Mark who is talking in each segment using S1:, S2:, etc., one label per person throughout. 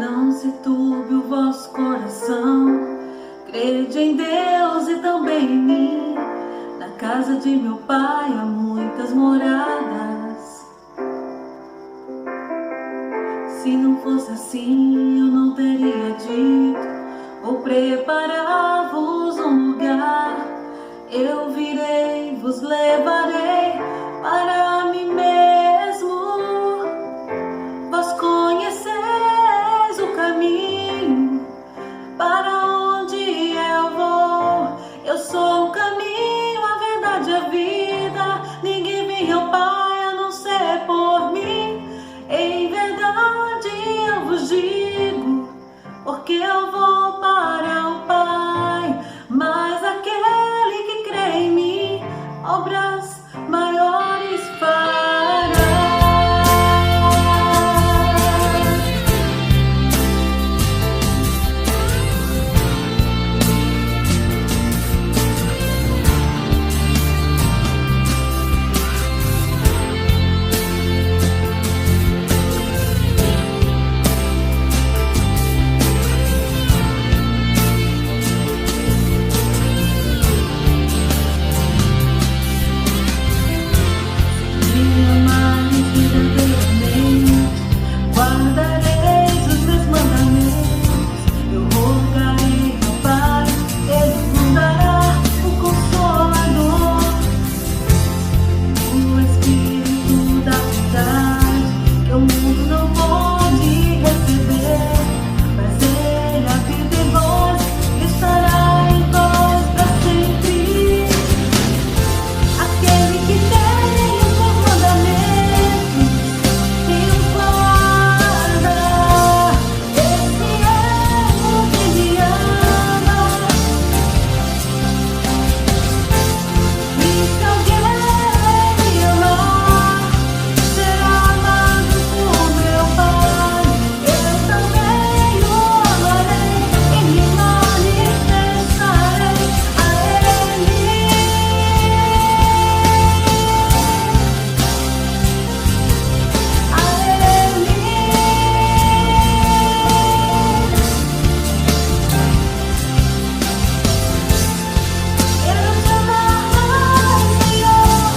S1: Não se turbe o vosso coração, crede em Deus e também em mim. Na casa de meu pai há muitas moradas. Se não fosse assim, eu não teria dito: vou preparar-vos um lugar. Eu virei, vos levarei para mim mesmo. Vós conheceis o caminho para onde eu vou. Eu sou o caminho, a verdade e a vida. Ninguém vem ao Pai a não ser por mim. Em verdade eu vos digo, porque eu vou para o Pai. Mas aquele que crê em mim, obras maiores fará. Guardareis os meus mandamentos. Eu rogarei ao Pai, Ele nos dará o Consolador, o Espírito da verdade, que o mundo não pode receber. Mas Ele habita em vós, estará em vós para sempre. Aquele que tem os meus mandamentos e os guarda, esse é o que me ama. E se alguém me amar, será amado por meu Pai. Eu também o amarei e me manifestarei a Ele. Quero te amar mais, Senhor.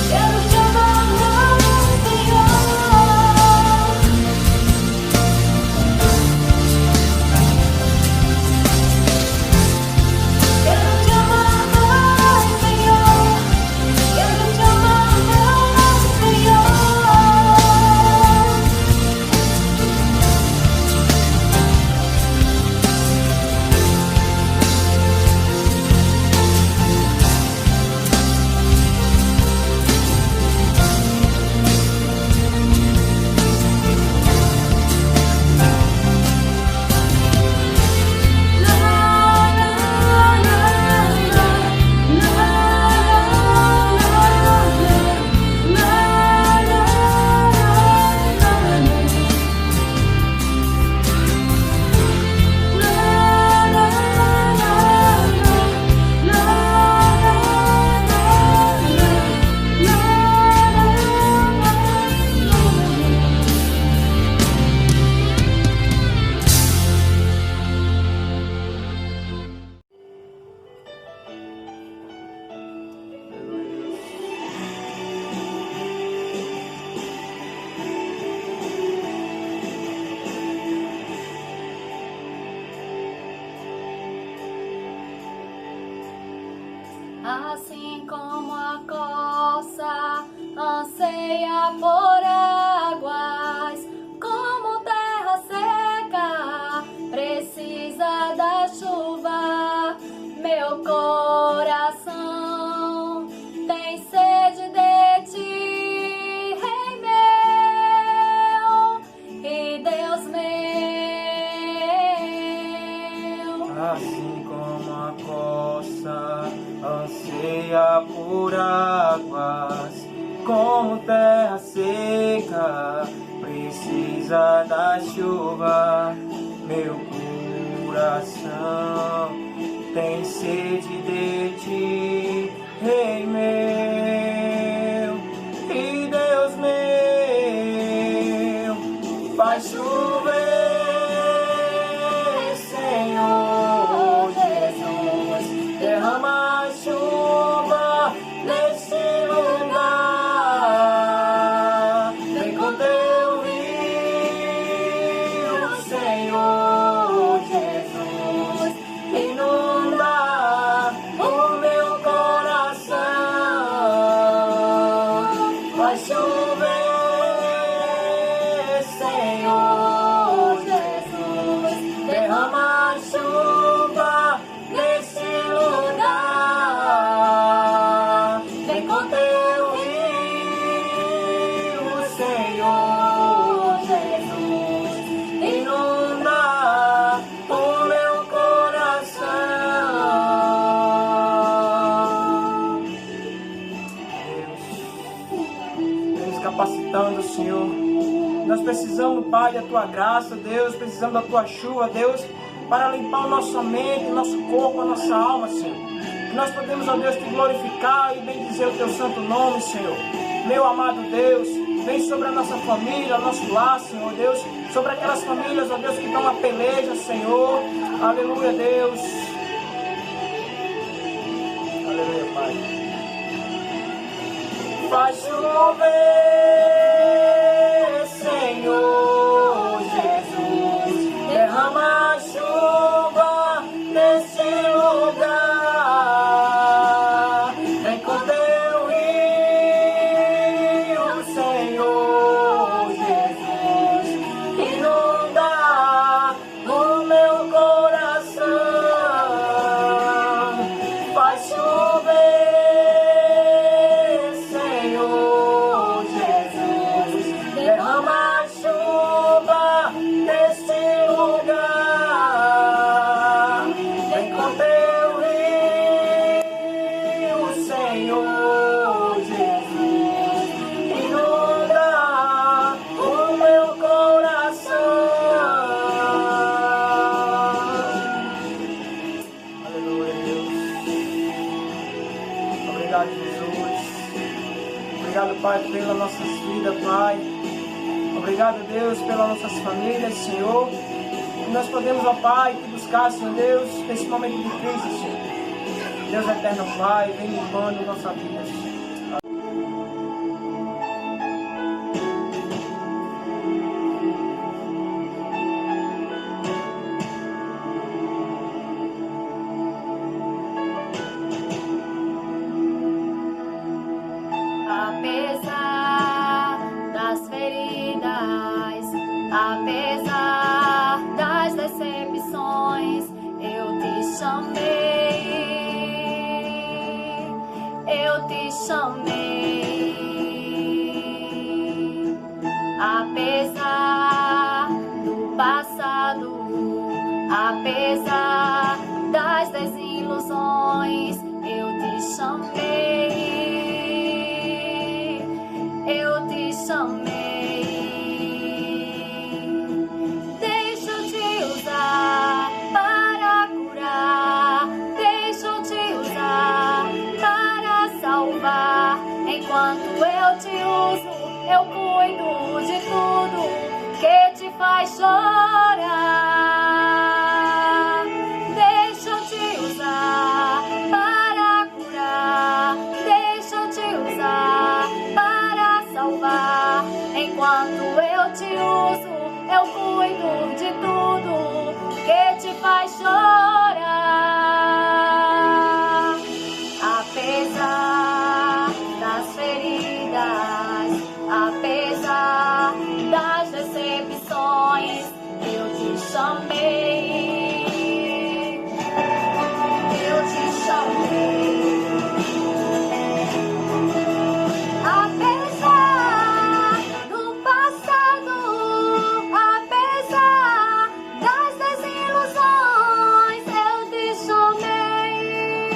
S1: Quero te amar mais, Senhor. Quero te amar mais, Senhor. Quero te amar mais, Senhor. Assim como a corça anseia por águas, como terra seca precisa da chuva, meu coração tem sede de ti, Rei meu e Deus meu.
S2: Assim como a corça anseia por águas, como terra seca precisa da chuva, meu coração tem sede de ti, Rei meu e Deus meu. Faz chover Senhor. Nós precisamos, Pai, da Tua graça, Deus, precisamos da Tua chuva, Deus, para limpar a nossa mente, o nosso corpo, a nossa alma, Senhor. Que nós podemos, ó Deus, Te glorificar e bendizer o Teu santo nome, Senhor. Meu amado Deus, vem sobre a nossa família, nosso lar, Senhor, Deus, sobre aquelas famílias, ó Deus, que estão na peleja, Senhor. Aleluia, Deus. Aleluia, Pai. Faz chover, Senhor Jesus, derrama chuva nesse lugar. Vem com Teu rio, Senhor Jesus, inunda o meu coração. Faz chover, Senhor Jesus, derrama chuva nesse lugar. Vem com Teu rio, Senhor Jesus, inunda o meu coração. Aleluia, Deus. Obrigado, Jesus. Obrigado, Pai, pelas nossas vidas, Pai. Obrigado, Deus, pelas nossas famílias, Senhor. E nós podemos, ó Pai, Te buscar, Senhor Deus, nesse momento de crise, Senhor. Deus eterno, Pai, vem limpando nossa vida, Senhor.
S1: Apesar das feridas, apesar das decepções, eu Te chamei, eu Te chamei. Apesar do passado, apesar das desilusões, eu Te chamei, eu Te chamei. Deixa eu Te usar para curar, deixa eu Te usar para salvar. Enquanto eu Te uso, eu cuido de tudo que te faz chorar. Deixa eu Te usar para curar, deixa eu Te usar para salvar. Enquanto eu Te uso, eu cuido de tudo que te faz chorar. Apesar das feridas, apesar das decepções, eu Te chamei, eu Te chamei. Apesar do passado, apesar das desilusões, eu Te chamei,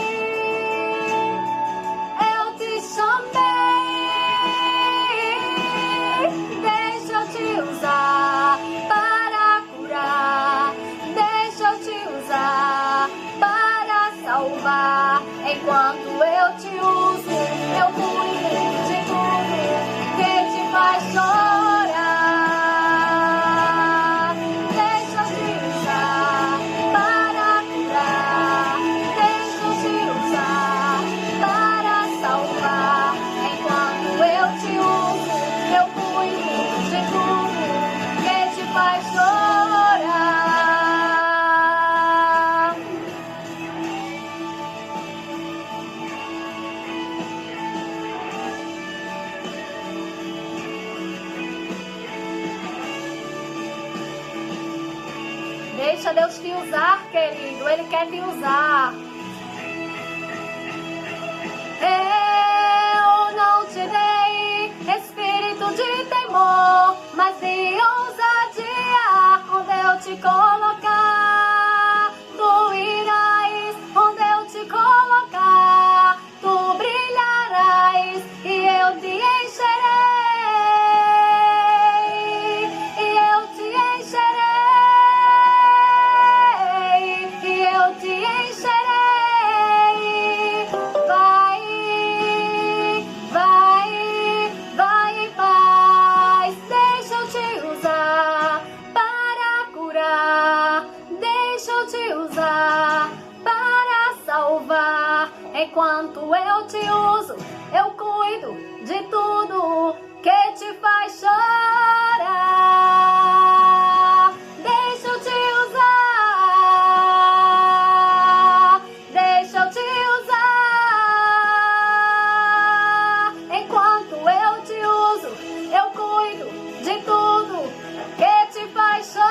S1: eu Te chamei. Deixa eu Te usar para curar, deixa eu Te usar para salvar. Enquanto eu Te uso, eu cuido de tudo que te faz chorar. Deixa eu Te usar para curar, deixa eu Te usar para salvar. Enquanto eu Te uso, eu cuido de tudo que te faz chorar. Deixa Deus te usar, querido. Ele quer te usar. Eu não te dei espírito de temor, mas de ousadia. Onde eu te colocar, tu irás. Onde eu te colocar, tu brilharás. E eu te encherei. Enquanto eu te uso, eu cuido de tudo que te faz chorar. Deixa eu te usar, deixa eu te usar. Enquanto eu te uso, eu cuido de tudo que te faz chorar.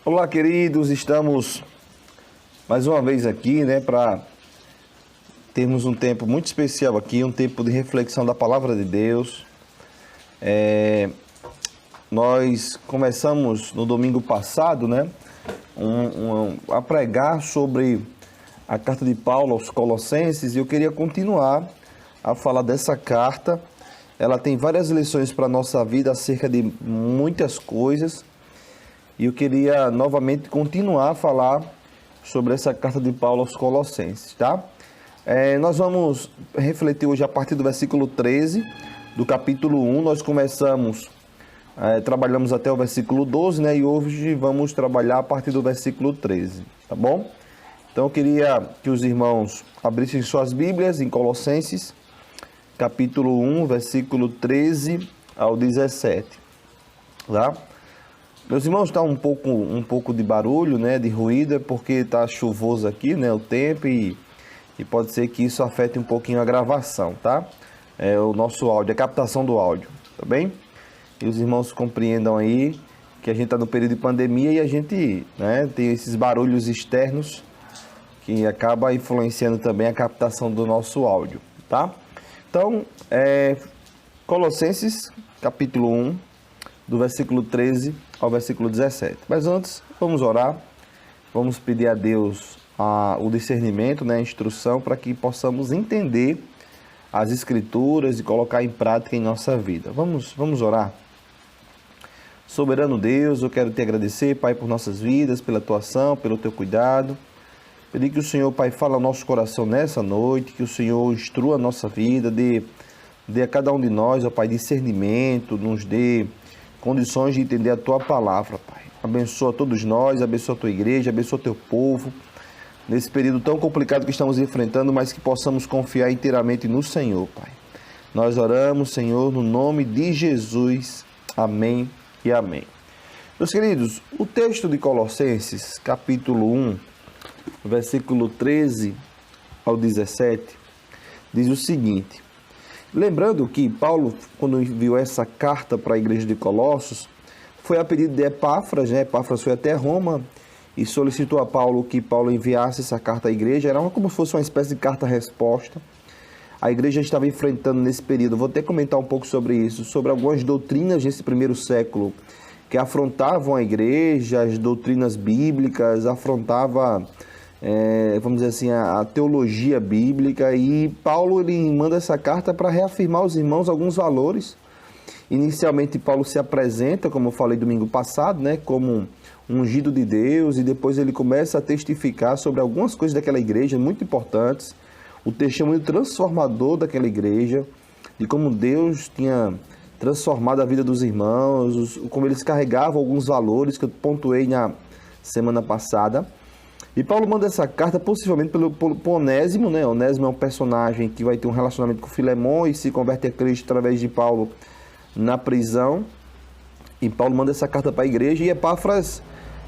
S3: Olá, queridos, estamos mais uma vez aqui, para termos um tempo muito especial aqui, um tempo de reflexão da Palavra de Deus. Nós começamos no domingo passado, a pregar sobre a carta de Paulo aos Colossenses, e eu queria continuar a falar dessa carta. Ela tem várias lições para a nossa vida acerca de muitas coisas, e eu queria novamente continuar a falar sobre essa carta de Paulo aos Colossenses, tá? Nós vamos refletir hoje a partir do versículo 13 do capítulo 1. Nós trabalhamos até o versículo 12, né? E hoje vamos trabalhar a partir do versículo 13, tá bom? Então eu queria que os irmãos abrissem suas Bíblias em Colossenses, capítulo 1, versículo 13 ao 17, tá? Meus irmãos, está um pouco de barulho, né? De ruído, é porque está chuvoso aqui, né? O tempo e pode ser que isso afete um pouquinho a gravação, tá? O nosso áudio, a captação do áudio, tá bem? E os irmãos compreendam aí que a gente está no período de pandemia e a gente, né, tem esses barulhos externos que acaba influenciando também a captação do nosso áudio, tá? Então, Colossenses, capítulo 1, do versículo 13 ao versículo 17. Mas antes, vamos orar, vamos pedir a Deus o discernimento, né, a instrução, para que possamos entender as Escrituras e colocar em prática em nossa vida. Vamos orar. Soberano Deus, eu quero te agradecer, Pai, por nossas vidas, pela tua ação, pelo teu cuidado. Pedir que o Senhor, Pai, fale ao nosso coração nessa noite, que o Senhor instrua a nossa vida, dê a cada um de nós, ó Pai, discernimento, nos dê condições de entender a tua palavra, Pai. Abençoa todos nós, abençoa a tua igreja, abençoa o teu povo, nesse período tão complicado que estamos enfrentando, mas que possamos confiar inteiramente no Senhor, Pai. Nós oramos, Senhor, no nome de Jesus. Amém e amém. Meus queridos, o texto de Colossenses, capítulo 1, versículo 13 ao 17, diz o seguinte: lembrando que Paulo, quando enviou essa carta para a igreja de Colossos, foi a pedido de Epáfras, né? Epáfras foi até Roma e solicitou a Paulo que Paulo enviasse essa carta à igreja. Era como se fosse uma espécie de carta-resposta. A igreja estava enfrentando nesse período, vou até comentar um pouco sobre isso, sobre algumas doutrinas desse primeiro século que afrontavam a igreja, as doutrinas bíblicas, afrontava, vamos dizer assim, a teologia bíblica. E Paulo ele manda essa carta para reafirmar aos irmãos alguns valores. Inicialmente Paulo se apresenta, como eu falei domingo passado, né, como um ungido de Deus, e depois ele começa a testificar sobre algumas coisas daquela igreja muito importantes, o testemunho transformador daquela igreja, de como Deus tinha transformado a vida dos irmãos, como eles carregavam alguns valores que eu pontuei na semana passada. E Paulo manda essa carta possivelmente por Onésimo, né? Onésimo é um personagem que vai ter um relacionamento com Filemon e se converte a Cristo através de Paulo na prisão. E Paulo manda essa carta para a igreja, e Epáfras,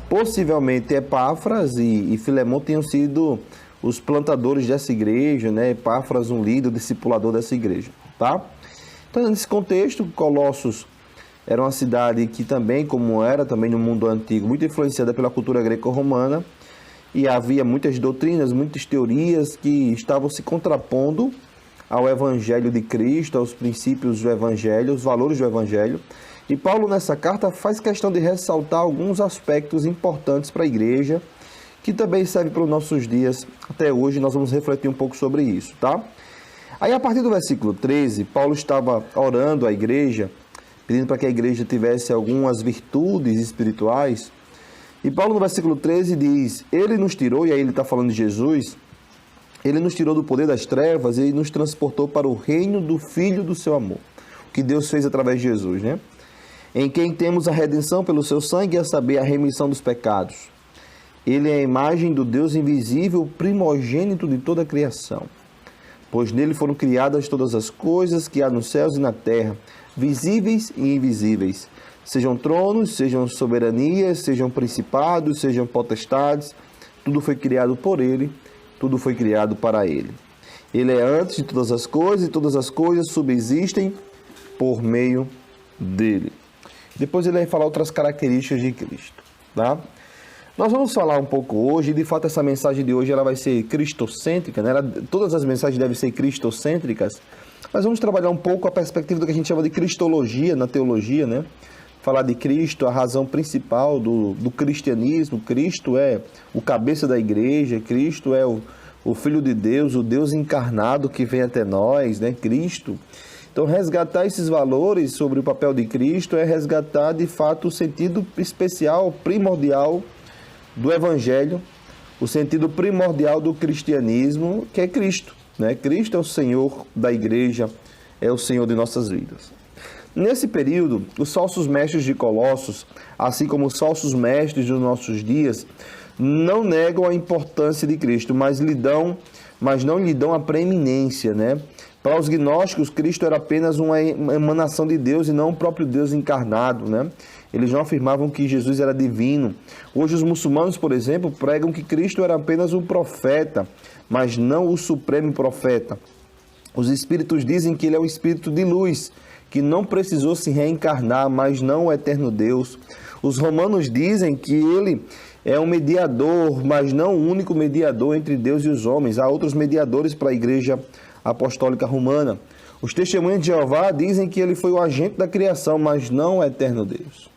S3: possivelmente Epáfras e Filemon tenham sido os plantadores dessa igreja, né? Epáfras, um líder, discipulador dessa igreja, tá? Então, nesse contexto, Colossos era uma cidade que também, como era também no mundo antigo, muito influenciada pela cultura greco-romana, e havia muitas doutrinas, muitas teorias que estavam se contrapondo ao Evangelho de Cristo, aos princípios do Evangelho, os valores do Evangelho. E Paulo, nessa carta, faz questão de ressaltar alguns aspectos importantes para a igreja, que também serve para os nossos dias. Até hoje nós vamos refletir um pouco sobre isso, tá? Aí, a partir do versículo 13, Paulo estava orando à igreja, pedindo para que a igreja tivesse algumas virtudes espirituais. E Paulo, no versículo 13, diz: ele nos tirou, e aí ele está falando de Jesus, ele nos tirou do poder das trevas e nos transportou para o reino do Filho do seu amor, o que Deus fez através de Jesus, né? Em quem temos a redenção pelo seu sangue, a saber, a remissão dos pecados. Ele é a imagem do Deus invisível, primogênito de toda a criação. Pois nele foram criadas todas as coisas que há nos céus e na terra, visíveis e invisíveis. Sejam tronos, sejam soberanias, sejam principados, sejam potestades. Tudo foi criado por ele, tudo foi criado para ele. Ele é antes de todas as coisas, e todas as coisas subsistem por meio dele. Depois ele vai falar outras características de Cristo, tá? Nós vamos falar um pouco hoje, de fato essa mensagem de hoje ela vai ser cristocêntrica, né? Todas as mensagens devem ser cristocêntricas, mas vamos trabalhar um pouco a perspectiva do que a gente chama de cristologia na teologia, né? Falar de Cristo, a razão principal do cristianismo. Cristo é o cabeça da igreja, Cristo é o Filho de Deus, o Deus encarnado que vem até nós, né? Cristo. Então, resgatar esses valores sobre o papel de Cristo é resgatar, de fato, o sentido especial, primordial do Evangelho, o sentido primordial do cristianismo, que é Cristo, né? Cristo é o Senhor da igreja, é o Senhor de nossas vidas. Nesse período, os falsos mestres de Colossos, assim como os falsos mestres dos nossos dias, não negam a importância de Cristo, mas não lhe dão a preeminência, né? Para os gnósticos, Cristo era apenas uma emanação de Deus e não o próprio Deus encarnado, né? Eles não afirmavam que Jesus era divino. Hoje os muçulmanos, por exemplo, pregam que Cristo era apenas um profeta, mas não o supremo profeta. Os espíritos dizem que ele é um espírito de luz, que não precisou se reencarnar, mas não o eterno Deus. Os romanos dizem que ele é um mediador, mas não o único mediador entre Deus e os homens. Há outros mediadores para a Igreja Apostólica Romana. Os testemunhos de Jeová dizem que ele foi o agente da criação, mas não o eterno Deus.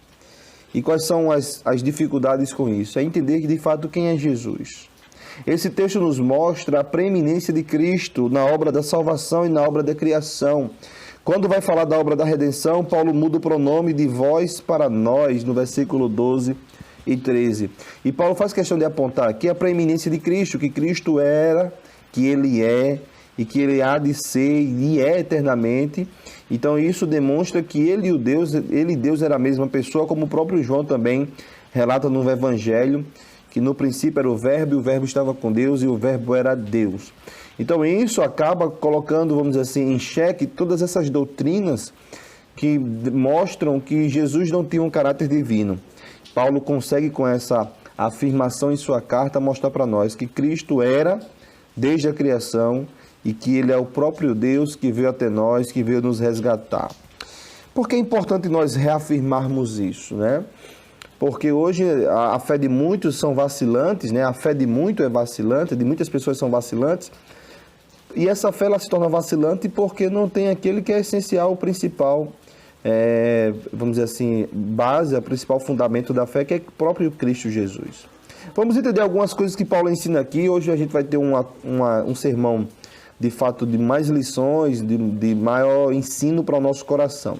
S3: E quais são as dificuldades com isso? É entender que, de fato, quem é Jesus. Esse texto nos mostra a preeminência de Cristo na obra da salvação e na obra da criação. Quando vai falar da obra da redenção, Paulo muda o pronome de vós para nós, no versículo 12 e 13. E Paulo faz questão de apontar aqui a preeminência de Cristo, que Cristo era, que ele é, e que ele há de ser e é eternamente. Então isso demonstra que ele e Deus era a mesma pessoa, como o próprio João também relata no Evangelho, que no princípio era o Verbo, e o Verbo estava com Deus, e o Verbo era Deus. Então isso acaba colocando, vamos dizer assim, em xeque todas essas doutrinas que mostram que Jesus não tinha um caráter divino. Paulo consegue, com essa afirmação em sua carta, mostrar para nós que Cristo era desde a criação e que ele é o próprio Deus que veio até nós, que veio nos resgatar. Por que é importante nós reafirmarmos isso, né? Porque hoje a fé de muitos são vacilantes, né? A fé de muito é vacilante, de muitas pessoas são vacilantes. E essa fé ela se torna vacilante porque não tem aquele que é essencial, o principal, vamos dizer assim, base, o principal fundamento da fé, que é o próprio Cristo Jesus. Vamos entender algumas coisas que Paulo ensina aqui. Hoje a gente vai ter um sermão, de fato, de mais lições, de maior ensino para o nosso coração.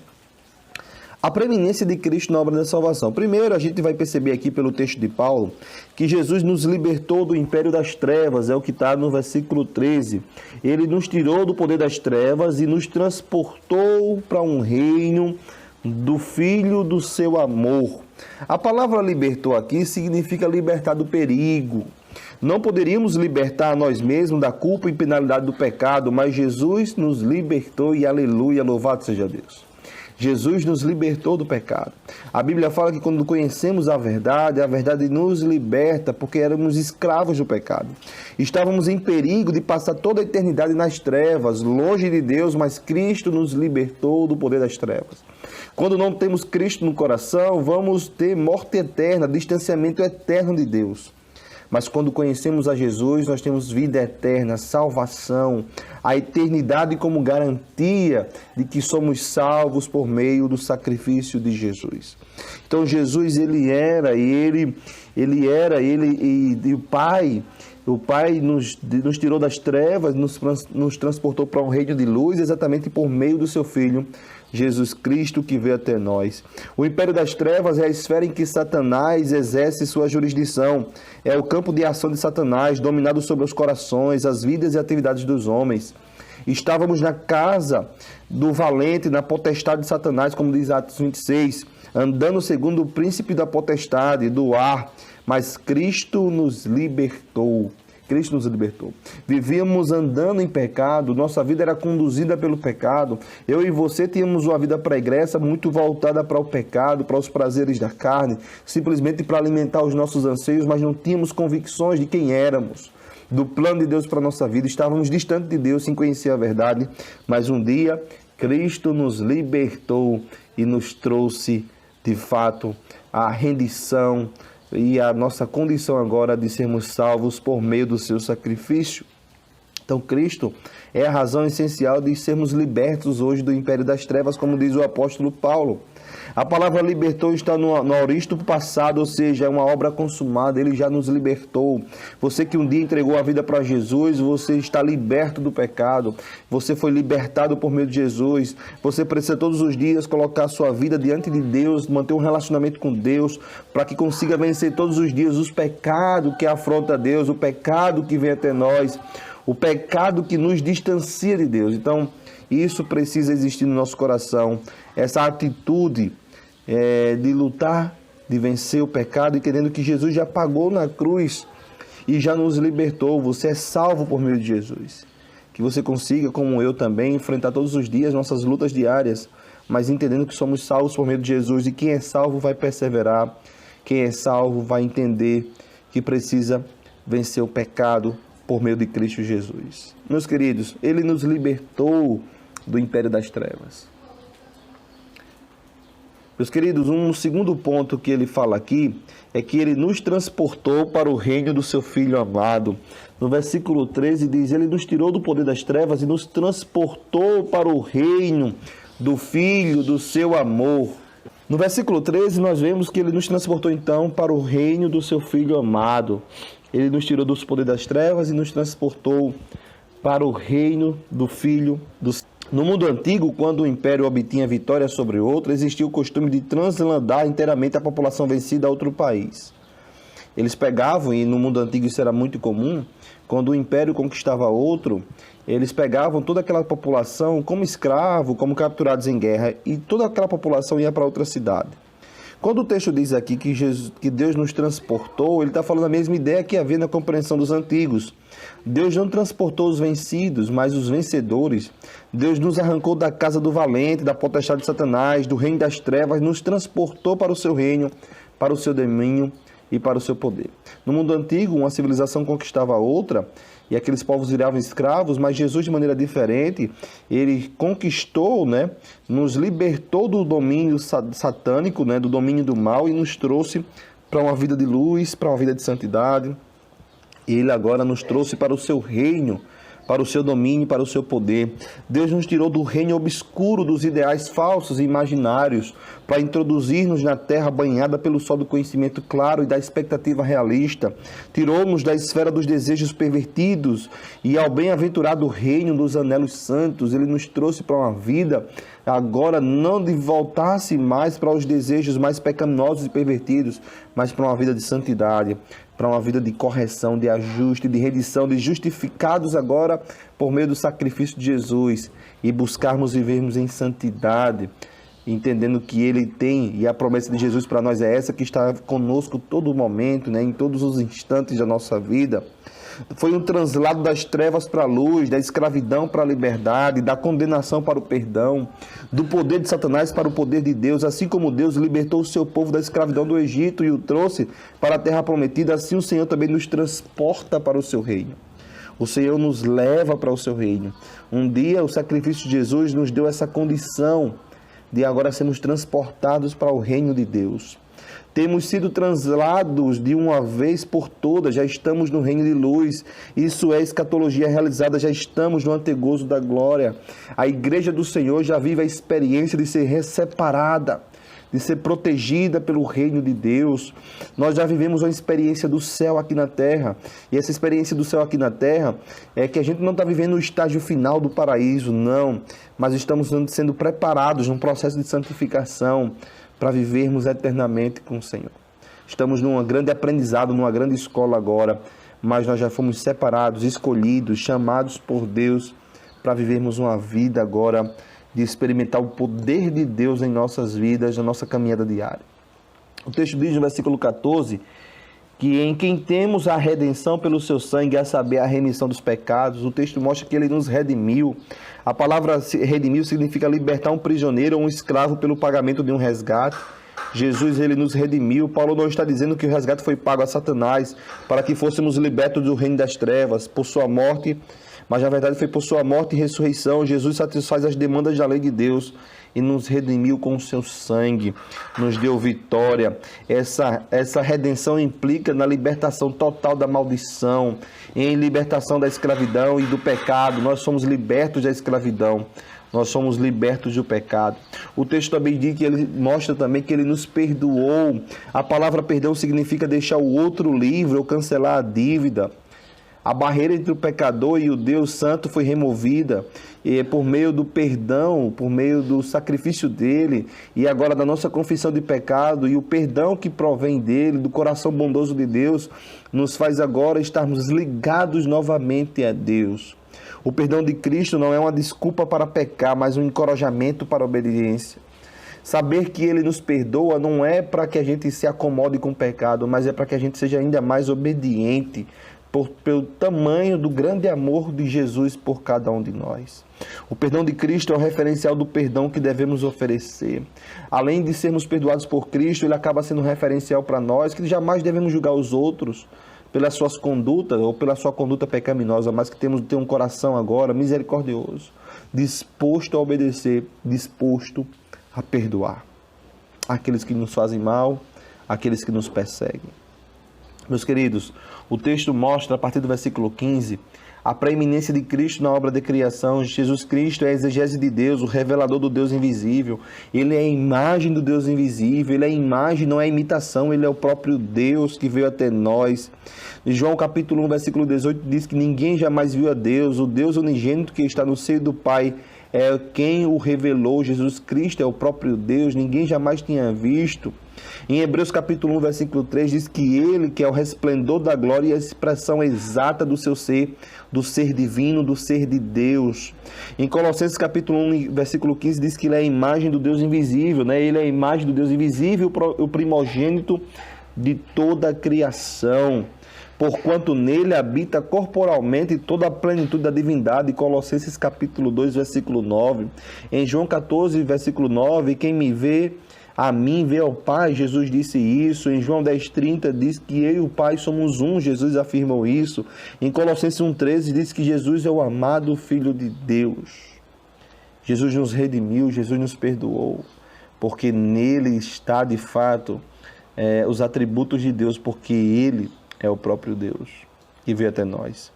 S3: A preeminência de Cristo na obra da salvação. Primeiro, a gente vai perceber aqui pelo texto de Paulo que Jesus nos libertou do império das trevas, é o que está no versículo 13. Ele nos tirou do poder das trevas e nos transportou para um reino do Filho do seu amor. A palavra libertou aqui significa libertar do perigo. Não poderíamos libertar a nós mesmos da culpa e penalidade do pecado, mas Jesus nos libertou e aleluia, louvado seja Deus. Jesus nos libertou do pecado. A Bíblia fala que quando conhecemos a verdade nos liberta, porque éramos escravos do pecado. Estávamos em perigo de passar toda a eternidade nas trevas, longe de Deus, mas Cristo nos libertou do poder das trevas. Quando não temos Cristo no coração, vamos ter morte eterna, distanciamento eterno de Deus. Mas quando conhecemos a Jesus, nós temos vida eterna, salvação, a eternidade como garantia de que somos salvos por meio do sacrifício de Jesus. Então Jesus, ele era e o Pai nos tirou das trevas, nos transportou para um reino de luz, exatamente por meio do seu Filho, Jesus Cristo, que veio até nós. O império das trevas é a esfera em que Satanás exerce sua jurisdição. É o campo de ação de Satanás, dominado sobre os corações, as vidas e atividades dos homens. Estávamos na casa do valente, na potestade de Satanás, como diz Atos 26, andando segundo o príncipe da potestade, do ar, mas Cristo nos libertou. Cristo nos libertou. Vivíamos andando em pecado, nossa vida era conduzida pelo pecado. Eu e você tínhamos uma vida pregressa, muito voltada para o pecado, para os prazeres da carne, simplesmente para alimentar os nossos anseios, mas não tínhamos convicções de quem éramos, do plano de Deus para a nossa vida. Estávamos distantes de Deus, sem conhecer a verdade, mas um dia Cristo nos libertou e nos trouxe, de fato, a rendição e a nossa condição agora de sermos salvos por meio do seu sacrifício. Então Cristo é a razão essencial de sermos libertos hoje do império das trevas, como diz o apóstolo Paulo. A palavra libertou está no aoristo passado, ou seja, é uma obra consumada, ele já nos libertou. Você que um dia entregou a vida para Jesus, você está liberto do pecado, você foi libertado por meio de Jesus. Você precisa todos os dias colocar a sua vida diante de Deus, manter um relacionamento com Deus, para que consiga vencer todos os dias os pecados que afrontam a Deus, o pecado que vem até nós, o pecado que nos distancia de Deus. Então, isso precisa existir no nosso coração, essa atitude de lutar, de vencer o pecado, entendendo que Jesus já pagou na cruz e já nos libertou. Você é salvo por meio de Jesus. Que você consiga, como eu também, enfrentar todos os dias nossas lutas diárias, mas entendendo que somos salvos por meio de Jesus, e quem é salvo vai perseverar, quem é salvo vai entender que precisa vencer o pecado por meio de Cristo Jesus. Meus queridos, Ele nos libertou do império das trevas. Meus queridos, um segundo ponto que ele fala aqui é que Ele nos transportou para o reino do seu Filho amado. No versículo 13 diz: Ele nos tirou do poder das trevas e nos transportou para o reino do Filho do seu amor. No versículo 13 nós vemos que Ele nos transportou então para o reino do seu Filho amado. Ele nos tirou do poder das trevas e nos transportou para o reino do Filho do seu amor. No mundo antigo, quando o império obtinha vitória sobre outro, existia o costume de translandar inteiramente a população vencida a outro país. Eles pegavam, e no mundo antigo isso era muito comum, quando o império conquistava outro, eles pegavam toda aquela população como escravo, como capturados em guerra, e toda aquela população ia para outra cidade. Quando o texto diz aqui que Deus nos transportou, ele está falando a mesma ideia que havia na compreensão dos antigos. Deus não transportou os vencidos, mas os vencedores. Deus nos arrancou da casa do valente, da potestade de Satanás, do reino das trevas, nos transportou para o seu reino, para o seu domínio e para o seu poder. No mundo antigo, uma civilização conquistava a outra, e aqueles povos viravam escravos, mas Jesus, de maneira diferente, Ele conquistou, nos libertou do domínio satânico, do domínio do mal, e nos trouxe para uma vida de luz, para uma vida de santidade. E Ele agora nos trouxe para o seu reino, para o seu domínio, para o seu poder. Deus nos tirou do reino obscuro dos ideais falsos e imaginários para introduzir-nos na terra banhada pelo sol do conhecimento claro e da expectativa realista. Tirou-nos da esfera dos desejos pervertidos e ao bem-aventurado reino dos anelos santos. Ele nos trouxe para uma vida agora não de voltar-se mais para os desejos mais pecaminosos e pervertidos, mas para uma vida de santidade, para uma vida de correção, de ajuste, de redenção, de justificados agora por meio do sacrifício de Jesus, e buscarmos vivermos em santidade, entendendo que Ele tem, e a promessa de Jesus para nós é essa, que está conosco todo momento, em todos os instantes da nossa vida. Foi um translado das trevas para a luz, da escravidão para a liberdade, da condenação para o perdão, do poder de Satanás para o poder de Deus. Assim como Deus libertou o seu povo da escravidão do Egito e o trouxe para a terra prometida, assim o Senhor também nos transporta para o seu reino. O Senhor nos leva para o seu reino. Um dia o sacrifício de Jesus nos deu essa condição de agora sermos transportados para o reino de Deus. Temos sido translados de uma vez por todas, já estamos no reino de luz. Isso é escatologia realizada, já estamos no antegozo da glória. A igreja do Senhor já vive a experiência de ser separada, de ser protegida pelo reino de Deus. Nós já vivemos uma experiência do céu aqui na terra. E essa experiência do céu aqui na terra é que a gente não está vivendo o estágio final do paraíso, não. Mas estamos sendo preparados num processo de santificação para vivermos eternamente com o Senhor. Estamos num grande aprendizado, numa grande escola agora, mas nós já fomos separados, escolhidos, chamados por Deus para vivermos uma vida agora de experimentar o poder de Deus em nossas vidas, na nossa caminhada diária. O texto diz no versículo 14 que em quem temos a redenção pelo seu sangue, a saber, a remissão dos pecados. O texto mostra que Ele nos redimiu. A palavra redimiu significa libertar um prisioneiro ou um escravo pelo pagamento de um resgate. Jesus, Ele nos redimiu. Paulo não está dizendo que o resgate foi pago a Satanás para que fôssemos libertos do reino das trevas por sua morte, mas na verdade foi por sua morte e ressurreição. Jesus satisfaz as demandas da lei de Deus e nos redimiu com o seu sangue, nos deu vitória. Essa redenção implica na libertação total da maldição, em libertação da escravidão e do pecado. Nós somos libertos da escravidão, nós somos libertos do pecado. O texto também diz que ele mostra também que Ele nos perdoou. A palavra perdão significa deixar o outro livre ou cancelar a dívida. A barreira entre o pecador e o Deus Santo foi removida por meio do perdão, por meio do sacrifício dele, e agora da nossa confissão de pecado, e o perdão que provém dele, do coração bondoso de Deus, nos faz agora estarmos ligados novamente a Deus. O perdão de Cristo não é uma desculpa para pecar, mas um encorajamento para a obediência. Saber que Ele nos perdoa não é para que a gente se acomode com o pecado, mas é para que a gente seja ainda mais obediente pelo tamanho do grande amor de Jesus por cada um de nós. O perdão de Cristo é o referencial do perdão que devemos oferecer. Além de sermos perdoados por Cristo, Ele acaba sendo um referencial para nós, que jamais devemos julgar os outros pelas suas condutas ou pela sua conduta pecaminosa, mas que temos de ter um coração agora misericordioso, disposto a obedecer, disposto a perdoar aqueles que nos fazem mal, aqueles que nos perseguem. Meus queridos, o texto mostra, a partir do versículo 15, a preeminência de Cristo na obra de criação. Jesus Cristo é a exegese de Deus, o revelador do Deus invisível. Ele é a imagem do Deus invisível, ele é a imagem, não é a imitação, ele é o próprio Deus que veio até nós. João capítulo 1, versículo 18 diz que ninguém jamais viu a Deus, o Deus unigênito que está no seio do Pai é quem o revelou. Jesus Cristo é o próprio Deus, ninguém jamais tinha visto. Em Hebreus capítulo 1, versículo 3, diz que Ele, que é o resplendor da glória e a expressão exata do seu ser, do ser divino, do ser de Deus. Em Colossenses capítulo 1, versículo 15, diz que Ele é a imagem do Deus invisível, né? Ele é a imagem do Deus invisível, o primogênito de toda a criação, porquanto nele habita corporalmente toda a plenitude da divindade. Colossenses capítulo 2, versículo 9. Em João 14, versículo 9, quem me vê, a mim vê ao Pai, Jesus disse isso. Em João 10,30 diz que eu e o Pai somos um, Jesus afirmou isso. Em Colossenses 1,13 diz que Jesus é o amado Filho de Deus. Jesus nos redimiu, Jesus nos perdoou, porque nele está de fato os atributos de Deus, porque Ele é o próprio Deus que veio até nós.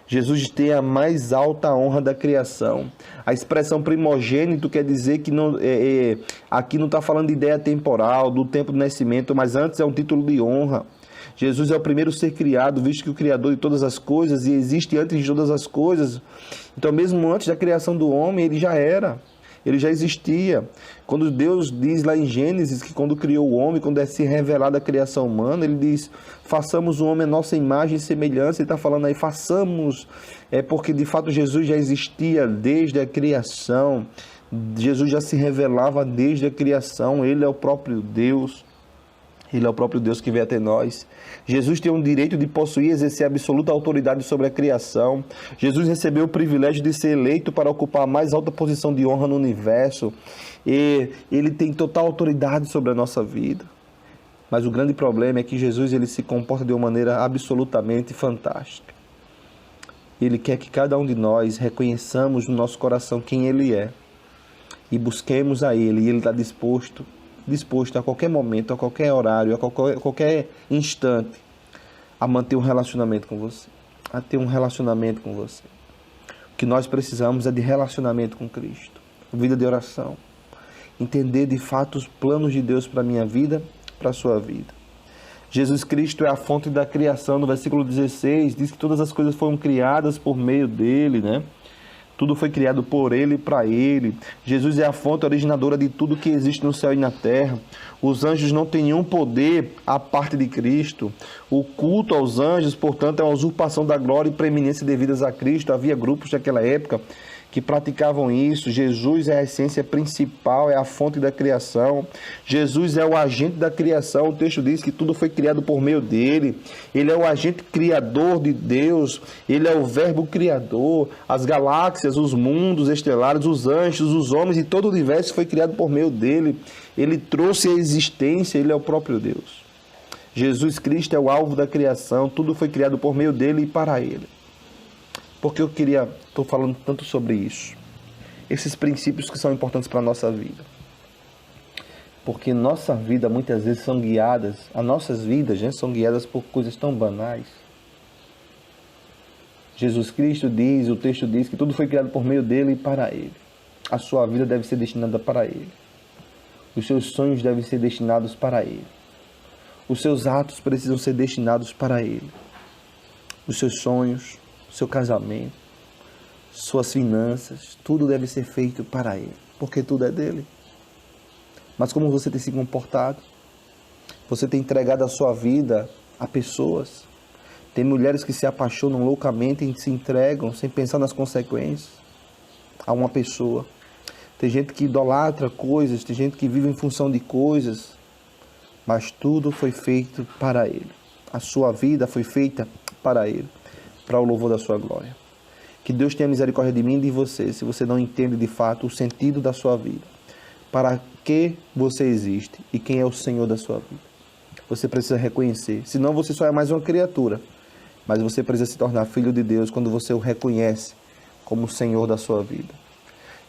S3: Jesus tem a mais alta honra da criação. A expressão primogênito quer dizer que aqui não está falando de ideia temporal, do tempo do nascimento, mas antes é um título de honra. Jesus é o primeiro ser criado, visto que o Criador de todas as coisas e existe antes de todas as coisas. Então, mesmo antes da criação do homem, ele já era. Ele já existia. Quando Deus diz lá em Gênesis que quando criou o homem, quando é se revelada a criação humana, ele diz, façamos o homem a nossa imagem e semelhança. Ele está falando aí, façamos, porque de fato Jesus já existia desde a criação. Jesus já se revelava desde a criação. Ele é o próprio Deus. Ele é o próprio Deus que veio até nós. Jesus tem o direito de possuir e exercer absoluta autoridade sobre a criação. Jesus recebeu o privilégio de ser eleito para ocupar a mais alta posição de honra no universo. E ele tem total autoridade sobre a nossa vida. Mas o grande problema é que Jesus ele se comporta de uma maneira absolutamente fantástica. Ele quer que cada um de nós reconheçamos no nosso coração quem Ele é. E busquemos a Ele. E Ele está disposto a qualquer momento, a qualquer horário, a qualquer instante, a manter um relacionamento com você, a ter um relacionamento com você. O que nós precisamos é de relacionamento com Cristo, vida de oração, entender de fato os planos de Deus para a minha vida, para a sua vida. Jesus Cristo é a fonte da criação. No versículo 16, diz que todas as coisas foram criadas por meio dele, né? Tudo foi criado por Ele e para Ele. Jesus é a fonte originadora de tudo que existe no céu e na terra. Os anjos não têm nenhum poder à parte de Cristo. O culto aos anjos, portanto, é uma usurpação da glória e preeminência devidas a Cristo. Havia grupos daquela época que praticavam isso. Jesus é a essência principal, é a fonte da criação. Jesus é o agente da criação. O texto diz que tudo foi criado por meio dele. Ele é o agente criador de Deus. Ele é o verbo criador. As galáxias, os mundos estelares, os anjos, os homens e todo o universo foi criado por meio dele. Ele trouxe a existência, ele é o próprio Deus. Jesus Cristo é o alvo da criação. Tudo foi criado por meio dele e para ele. Porque estou falando tanto sobre isso. Esses princípios que são importantes para a nossa vida. Porque nossa vida muitas vezes são guiadas, as nossas vidas são guiadas por coisas tão banais. Jesus Cristo diz, o texto diz que tudo foi criado por meio dele e para ele. A sua vida deve ser destinada para ele. Os seus sonhos devem ser destinados para ele. Os seus atos precisam ser destinados para ele. Os seus sonhos, o seu casamento, suas finanças, tudo deve ser feito para Ele, porque tudo é dele. Mas como você tem se comportado? Você tem entregado a sua vida a pessoas? Tem mulheres que se apaixonam loucamente e se entregam sem pensar nas consequências a uma pessoa. Tem gente que idolatra coisas, tem gente que vive em função de coisas, mas tudo foi feito para Ele. A sua vida foi feita para Ele, para o louvor da sua glória. Que Deus tenha misericórdia de mim e de você, se você não entende de fato o sentido da sua vida. Para que você existe e quem é o Senhor da sua vida. Você precisa reconhecer, senão você só é mais uma criatura. Mas você precisa se tornar filho de Deus quando você o reconhece como o Senhor da sua vida.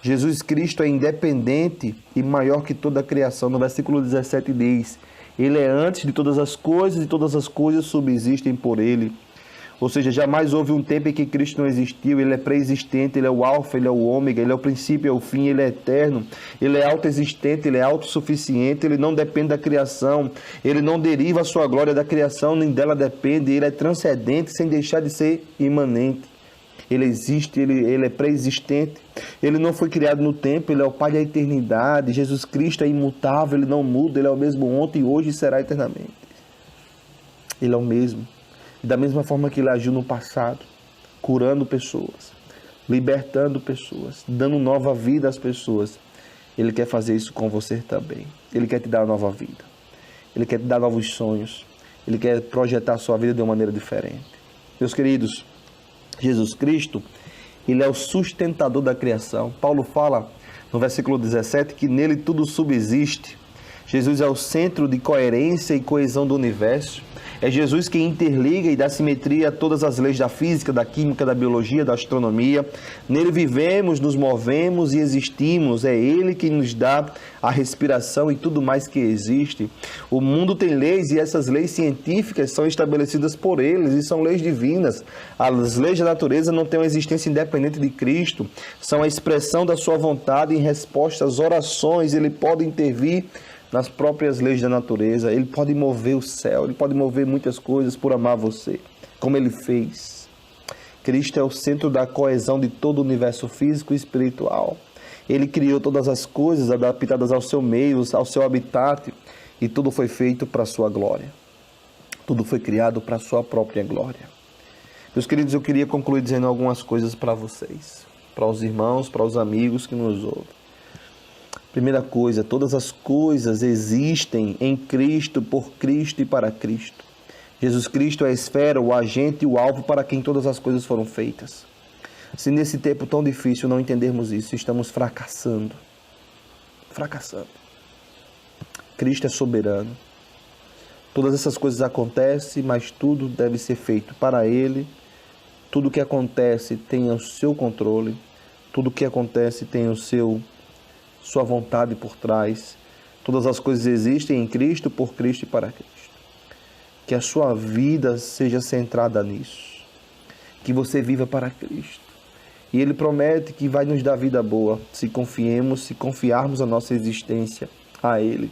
S3: Jesus Cristo é independente e maior que toda a criação. No versículo 17 diz: Ele é antes de todas as coisas e todas as coisas subsistem por Ele. Ou seja, jamais houve um tempo em que Cristo não existiu. Ele é pré-existente, Ele é o alfa, Ele é o ômega, Ele é o princípio e o fim, Ele é eterno, Ele é autoexistente, Ele é autossuficiente, Ele não depende da criação, Ele não deriva a sua glória da criação, nem dela depende, Ele é transcendente sem deixar de ser imanente. Ele existe, Ele é pré-existente, Ele não foi criado no tempo, Ele é o Pai da eternidade. Jesus Cristo é imutável, Ele não muda, Ele é o mesmo ontem, hoje e será eternamente. Ele é o mesmo. Da mesma forma que Ele agiu no passado, curando pessoas, libertando pessoas, dando nova vida às pessoas, Ele quer fazer isso com você também. Ele quer te dar nova vida. Ele quer te dar novos sonhos. Ele quer projetar a sua vida de uma maneira diferente. Meus queridos, Jesus Cristo, Ele é o sustentador da criação. Paulo fala no versículo 17 que nele tudo subsiste. Jesus é o centro de coerência e coesão do universo. É Jesus quem interliga e dá simetria a todas as leis da física, da química, da biologia, da astronomia. Nele vivemos, nos movemos e existimos. É Ele quem nos dá a respiração e tudo mais que existe. O mundo tem leis e essas leis científicas são estabelecidas por eles e são leis divinas. As leis da natureza não têm uma existência independente de Cristo. São a expressão da sua vontade em resposta às orações. Ele pode intervir nas próprias leis da natureza. Ele pode mover o céu, Ele pode mover muitas coisas por amar você, como Ele fez. Cristo é o centro da coesão de todo o universo físico e espiritual. Ele criou todas as coisas adaptadas ao seu meio, ao seu habitat, e tudo foi feito para a sua glória. Tudo foi criado para a sua própria glória. Meus queridos, eu queria concluir dizendo algumas coisas para vocês, para os irmãos, para os amigos que nos ouvem. Primeira coisa, todas as coisas existem em Cristo, por Cristo e para Cristo. Jesus Cristo é a esfera, o agente e o alvo para quem todas as coisas foram feitas. Se nesse tempo tão difícil não entendermos isso, estamos fracassando. Fracassando. Cristo é soberano. Todas essas coisas acontecem, mas tudo deve ser feito para Ele. Tudo que acontece tem o seu controle. Tudo que acontece tem sua vontade por trás. Todas as coisas existem em Cristo, por Cristo e para Cristo. Que a sua vida seja centrada nisso. Que você viva para Cristo. E Ele promete que vai nos dar vida boa, se confiarmos a nossa existência a Ele.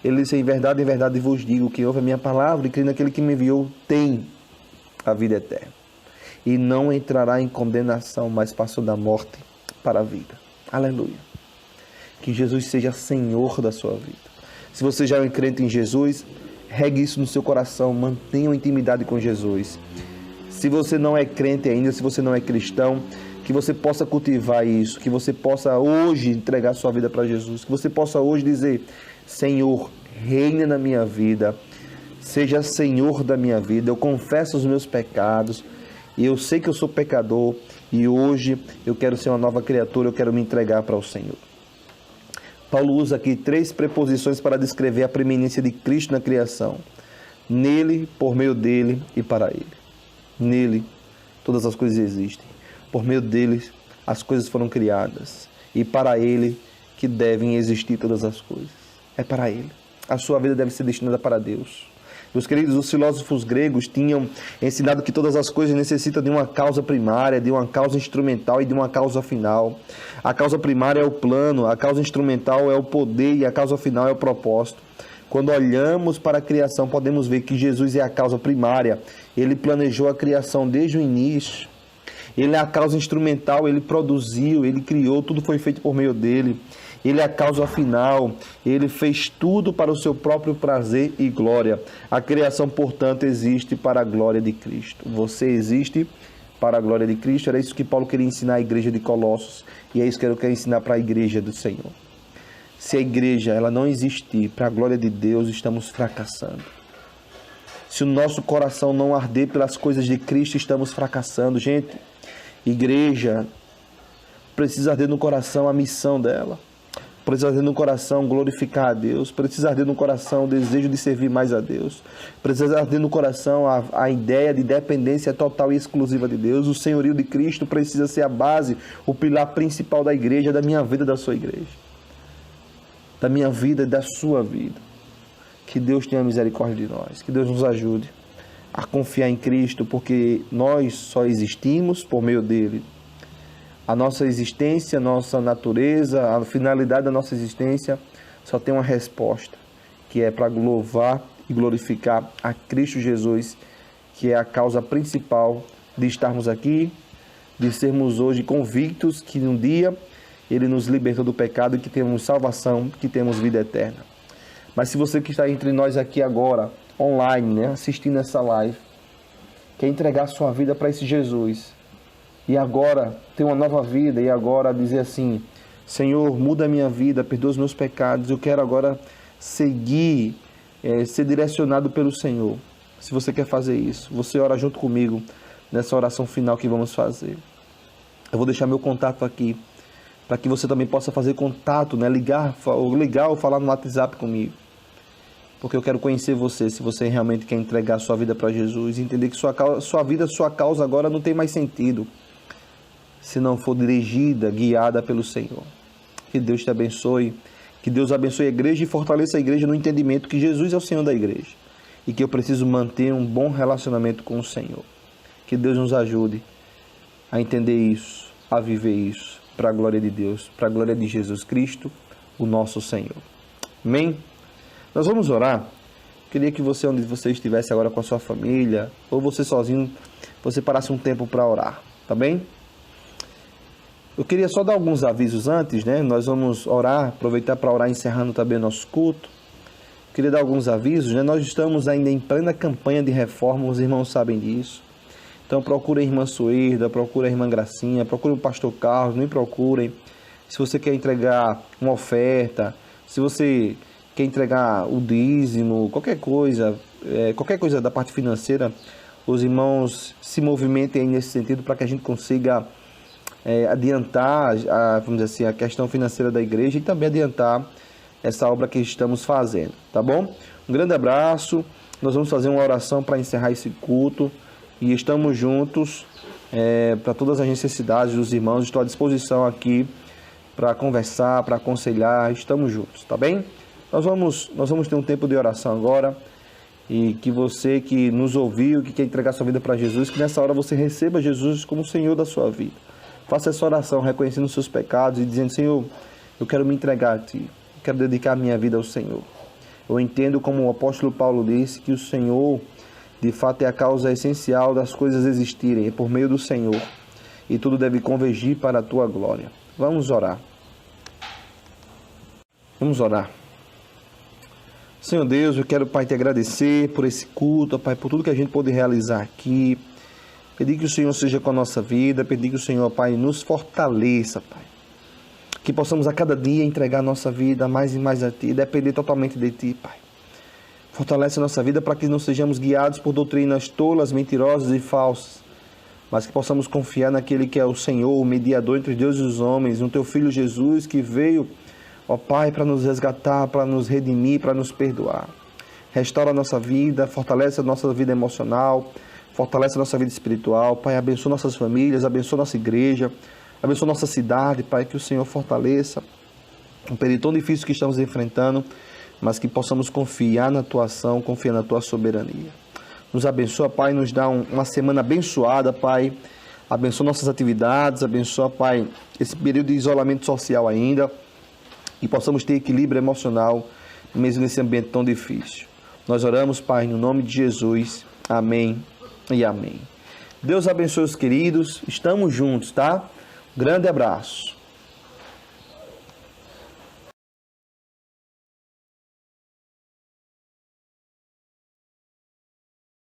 S3: Ele disse: em verdade vos digo, que ouve a minha palavra e crê naquele que me enviou, tem a vida eterna. E não entrará em condenação, mas passou da morte para a vida. Aleluia. Que Jesus seja Senhor da sua vida. Se você já é um crente em Jesus, regue isso no seu coração, mantenha uma intimidade com Jesus. Se você não é crente ainda, se você não é cristão, que você possa cultivar isso, que você possa hoje entregar sua vida para Jesus, que você possa hoje dizer: Senhor, reina na minha vida, seja Senhor da minha vida, eu confesso os meus pecados, e eu sei que eu sou pecador, e hoje eu quero ser uma nova criatura, eu quero me entregar para o Senhor. Paulo usa aqui 3 preposições para descrever a preeminência de Cristo na criação. Nele, por meio dele e para ele. Nele, todas as coisas existem. Por meio dele, as coisas foram criadas. E para ele que devem existir todas as coisas. É para ele. A sua vida deve ser destinada para Deus. Meus queridos, os filósofos gregos tinham ensinado que todas as coisas necessitam de uma causa primária, de uma causa instrumental e de uma causa final. A causa primária é o plano, a causa instrumental é o poder e a causa final é o propósito. Quando olhamos para a criação, podemos ver que Jesus é a causa primária. Ele planejou a criação desde o início. Ele é a causa instrumental, Ele produziu, Ele criou, tudo foi feito por meio dEle. Ele é a causa final, Ele fez tudo para o seu próprio prazer e glória. A criação, portanto, existe para a glória de Cristo. Você existe para a glória de Cristo. Era isso que Paulo queria ensinar à igreja de Colossos, e é isso que eu quero ensinar para a igreja do Senhor. Se a igreja ela não existir para a glória de Deus, estamos fracassando. Se o nosso coração não arder pelas coisas de Cristo, estamos fracassando. Gente, igreja precisa arder no coração a missão dela. Precisa arder no coração glorificar a Deus. Precisa arder no coração o desejo de servir mais a Deus. Precisa arder no coração a ideia de dependência total e exclusiva de Deus. O senhorio de Cristo precisa ser a base, o pilar principal da igreja, da minha vida, da sua igreja. Da minha vida e da sua vida. Que Deus tenha misericórdia de nós. Que Deus nos ajude a confiar em Cristo, porque nós só existimos por meio dele. A nossa existência, a nossa natureza, a finalidade da nossa existência só tem uma resposta, que é para louvar e glorificar a Cristo Jesus, que é a causa principal de estarmos aqui, de sermos hoje convictos que um dia Ele nos libertou do pecado e que temos salvação, que temos vida eterna. Mas se você que está entre nós aqui agora, online, assistindo essa live, quer entregar sua vida para esse Jesus, e agora ter uma nova vida, e agora dizer assim: Senhor, muda a minha vida, perdoa os meus pecados, eu quero agora seguir, ser direcionado pelo Senhor. Se você quer fazer isso, você ora junto comigo nessa oração final que vamos fazer. Eu vou deixar meu contato aqui, para que você também possa fazer contato, ligar ou falar no WhatsApp comigo. Porque eu quero conhecer você, se você realmente quer entregar sua vida para Jesus, entender que sua vida, sua causa agora não tem mais sentido se não for dirigida, guiada pelo Senhor. Que Deus te abençoe, que Deus abençoe a igreja e fortaleça a igreja no entendimento que Jesus é o Senhor da igreja e que eu preciso manter um bom relacionamento com o Senhor. Que Deus nos ajude a entender isso, a viver isso, para a glória de Deus, para a glória de Jesus Cristo, o nosso Senhor. Amém? Nós vamos orar. Queria que você, onde você estivesse agora com a sua família, ou você sozinho, você parasse um tempo para orar, tá bem? Eu queria só dar alguns avisos antes, Nós vamos orar, aproveitar para orar, encerrando também o nosso culto. Queria dar alguns avisos, Nós estamos ainda em plena campanha de reforma, os irmãos sabem disso. Então procure a irmã Suerda, procure a irmã Gracinha, procure o pastor Carlos, me procurem. Se você quer entregar uma oferta, se você quer entregar o dízimo, qualquer coisa da parte financeira, os irmãos se movimentem aí nesse sentido para que a gente consiga adiantar, vamos dizer assim, a questão financeira da igreja e também adiantar essa obra que estamos fazendo, tá bom? Um grande abraço, nós vamos fazer uma oração para encerrar esse culto e estamos juntos para todas as necessidades dos irmãos. Estou à disposição aqui para conversar, para aconselhar, estamos juntos, tá bem? Nós vamos ter um tempo de oração agora, e que você que nos ouviu, que quer entregar sua vida para Jesus, que nessa hora você receba Jesus como o Senhor da sua vida. Faça essa oração reconhecendo os seus pecados e dizendo: Senhor, eu quero me entregar a Ti, quero dedicar a minha vida ao Senhor. Eu entendo, como o apóstolo Paulo disse, que o Senhor de fato é a causa essencial das coisas existirem, é por meio do Senhor, e tudo deve convergir para a Tua glória. Vamos orar. Vamos orar. Senhor Deus, eu quero, Pai, Te agradecer por esse culto, Pai, por tudo que a gente pôde realizar aqui. Pedir que o Senhor seja com a nossa vida, pedir que o Senhor, Pai, nos fortaleça, Pai. Que possamos a cada dia entregar a nossa vida mais e mais a Ti, depender totalmente de Ti, Pai. Fortalece a nossa vida para que não sejamos guiados por doutrinas tolas, mentirosas e falsas, mas que possamos confiar naquele que é o Senhor, o mediador entre Deus e os homens, no Teu Filho Jesus, que veio, ó Pai, para nos resgatar, para nos redimir, para nos perdoar. Restaura a nossa vida, fortalece a nossa vida emocional, fortalece a nossa vida espiritual. Pai, abençoa nossas famílias, abençoa nossa igreja, abençoa nossa cidade, Pai, que o Senhor fortaleça um período tão difícil que estamos enfrentando, mas que possamos confiar na Tua ação, confiar na Tua soberania. Nos abençoa, Pai, nos dá uma semana abençoada, Pai. Abençoa nossas atividades, abençoa, Pai, esse período de isolamento social ainda, e possamos ter equilíbrio emocional, mesmo nesse ambiente tão difícil. Nós oramos, Pai, no nome de Jesus. Amém e amém. Deus abençoe os queridos. Estamos juntos, tá? Grande abraço.